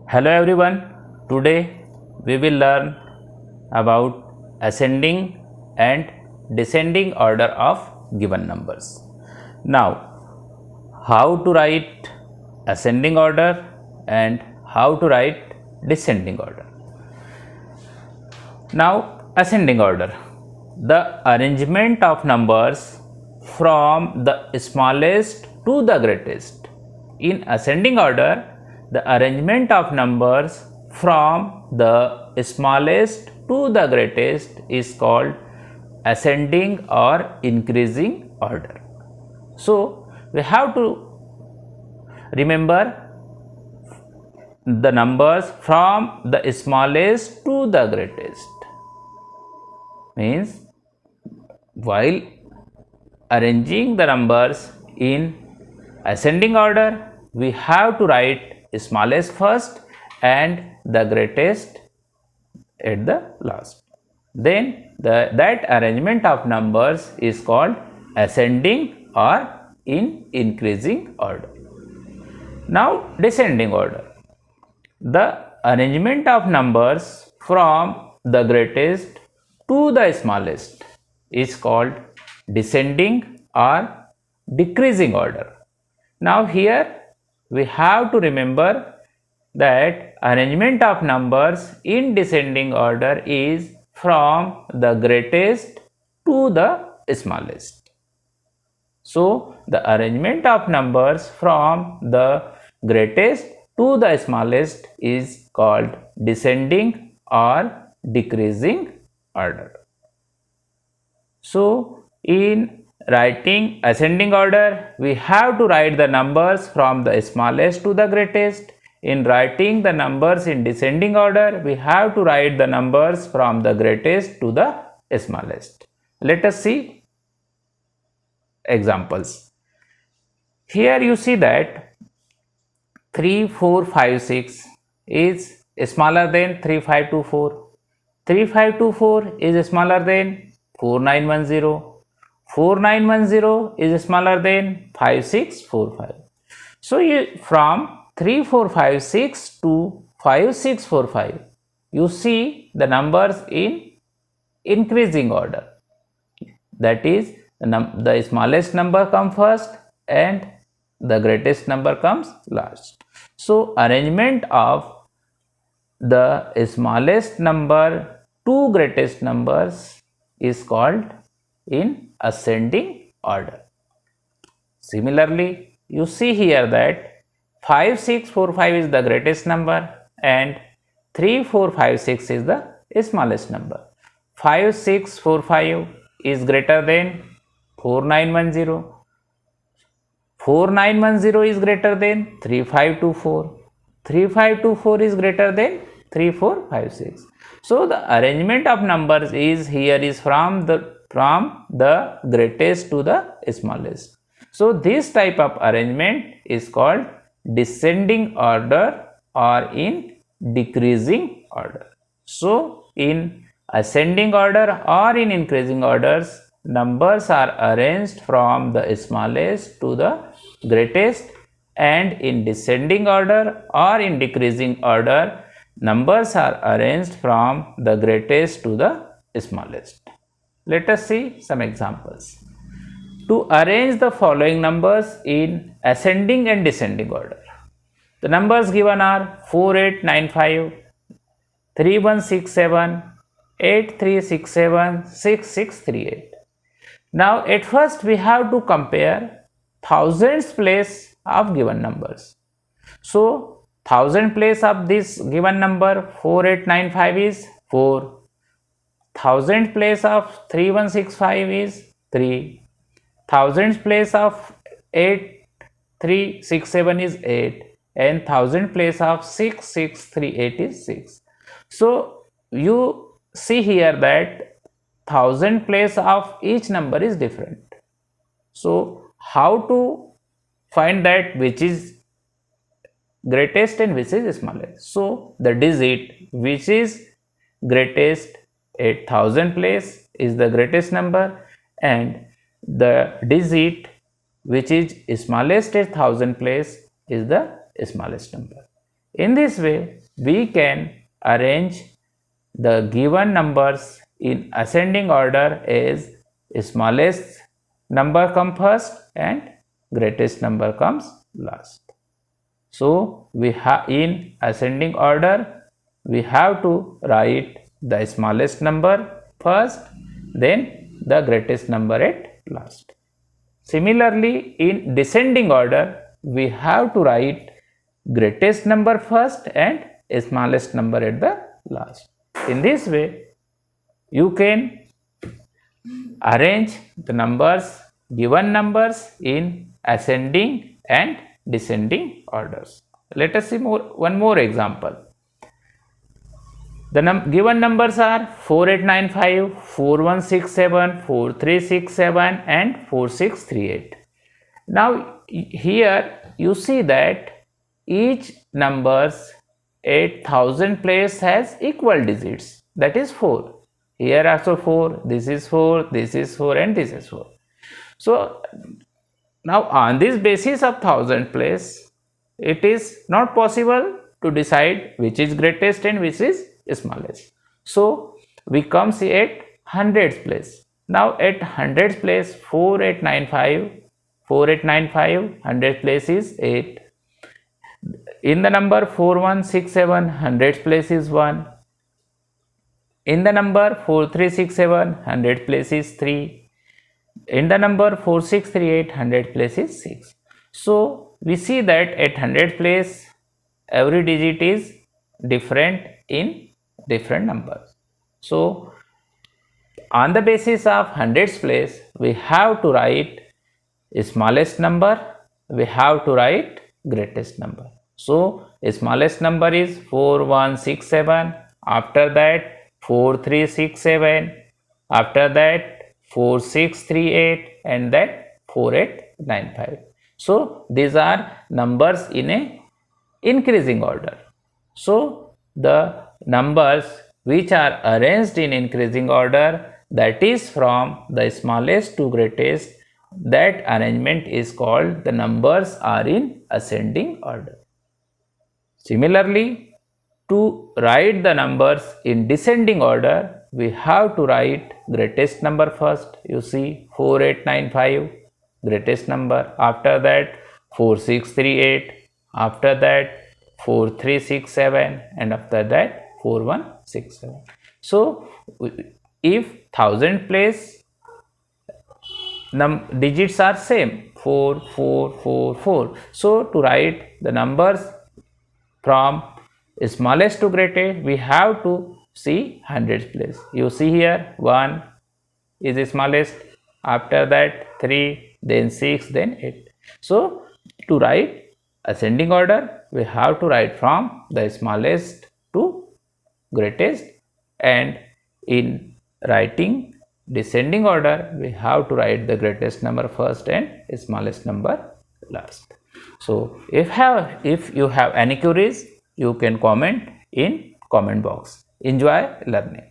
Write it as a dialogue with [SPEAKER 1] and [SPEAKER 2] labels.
[SPEAKER 1] Hello everyone, today we will learn about ascending and descending order of given numbers. Now, how to write ascending order and how to write descending order. Now, ascending order, the arrangement of numbers from the smallest to the greatest. In ascending order, the arrangement of numbers from the smallest to the greatest is called ascending or increasing order. So, we have to remember the numbers from the smallest to the greatest. Means while arranging the numbers in ascending order, we have to write smallest first and the greatest at the last. Then that arrangement of numbers is called ascending or in increasing order. Now, descending order. The arrangement of numbers from the greatest to the smallest is called descending or decreasing order. Now, here we have to remember that arrangement of numbers in descending order is from the greatest to the smallest. So, the arrangement of numbers from the greatest to the smallest is called descending or decreasing order. So, in writing ascending order, we have to write the numbers from the smallest to the greatest. In writing the numbers in descending order, we have to write the numbers from the greatest to the smallest. Let us see examples. Here you see that 3, 4, 5, 6 is smaller than 3, 5, 2, 4. 3, 5, 2, 4 is smaller than 4, 9, 1, 0. 4, 9, 1, 0 is smaller than 5, 6, 4, 5. So, from 3, 4, 5, 6 to 5, 6, 4, 5, you see the numbers in increasing order. That is, the smallest number comes first and the greatest number comes last. So, arrangement of the smallest number to greatest numbers is called in ascending order. Similarly, you see here that 5, 6, 4, 5 is the greatest number and 3, 4, 5, 6 is the smallest number. 5, 6, 4, 5 is greater than 4, 9, 1, 0. 4, 9, 1, 0 is greater than 3, 5, 2, 4. 3, 5, 2, 4 is greater than 3, 4, 5, 6. So, the arrangement of numbers is here is from the greatest to the smallest. So, this type of arrangement is called descending order or in decreasing order. So, in ascending order or in increasing orders, numbers are arranged from the smallest to the greatest, and in descending order or in decreasing order, numbers are arranged from the greatest to the smallest. Let us see some examples. To arrange the following numbers in ascending and descending order. The numbers given are 4895, 3167, 8367, 6638. Now, at first we have to compare thousands place of given numbers. So, thousand place of this given number 4895 is 4. Thousand place of 3165 is 3. Thousand place of 8367 is 8. And thousand place of 6638 is 6. So, you see here that thousand place of each number is different. So, how to find that which is greatest and which is smallest? So, the digit which is greatest at thousand place is the greatest number, and the digit which is smallest at thousand place is the smallest number. In this way, we can arrange the given numbers in ascending order as smallest number comes first and greatest number comes last. So, we have in ascending order, we have to write the smallest number first, then the greatest number at last. Similarly, in descending order, we have to write greatest number first and smallest number at the last. In this way, you can arrange the numbers, given numbers in ascending and descending orders. Let us see one more example. The given numbers are 4895, 4167, 4367 and 4638. Now here you see that each numbers at 1000 place has equal digits, that is 4. Here also 4, this is 4, this is 4 and this is 4. So now on this basis of 1000 place, it is not possible to decide which is greatest and which is smallest. So we come see at 100th place. Now at 100th place 4895, 100th place is 8. In the number 4167, 100th place is 1. In the number 4367, 100th place is 3. In the number 4638, 100th place is 6. So we see that at 100th place every digit is different in different numbers. So on the basis of 100th place, we have to write smallest number, we have to write greatest number. So smallest number is 4167, after that 4367, after that 4638 and that 4895. So these are numbers in a increasing order. So the numbers which are arranged in increasing order, that is from the smallest to greatest, that arrangement is called the numbers are in ascending order. Similarly, to write the numbers in descending order, we have to write greatest number first. You see 4895, greatest number, after that 4638, after that 4367 and after that 4167. So if 1000 place digits are same 4 4 4 4, so to write the numbers from smallest to greatest, we have to see 100th place. You see here 1 is the smallest, after that 3, then 6, then 8. So to write ascending order, we have to write from the smallest to greatest, and in writing descending order, we have to write the greatest number first and smallest number last. So if you have any queries, you can comment in comment box. Enjoy learning.